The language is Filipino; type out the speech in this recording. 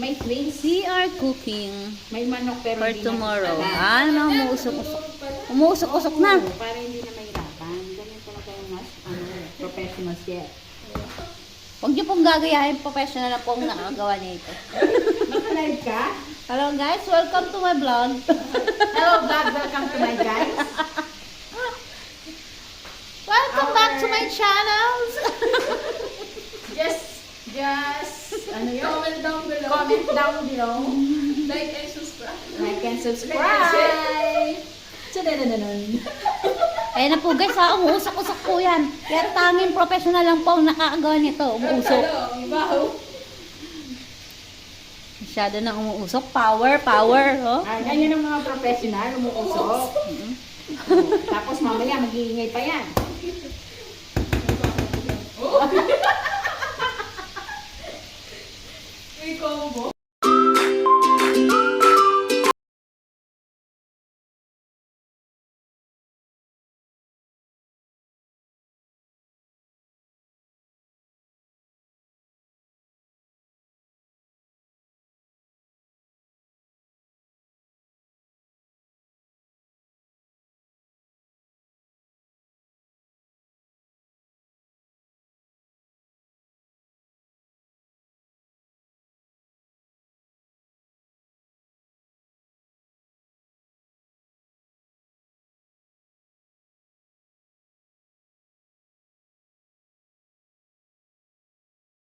May wings. We are cooking May manok pero for hindi tomorrow. na Ano, umuusok-usok. Umuusok-usok na. Para hindi na mahirapan. Ganyan talaga yung mas professional chef. Huwag niyo pong gagayahin, professional na po ang nakagawa nito. Naka-live ka? Hello guys, welcome to my vlog. Hello vlog, welcome to my guys. Welcome back to my channel. Just, ano yun? Comment down below. Comment down below. Like and subscribe. Like and subscribe. Ayan na po guys ha, umuusok-usok po yan. Kaya tanging professional lang po ang nakakagawa nito. Umuusok. Ibaw. Masyado na umuusok. Power, power. Oh. Ganyan ang mga professional, umuusok. Tapos mamaya mag-iingay pa yan. May combo.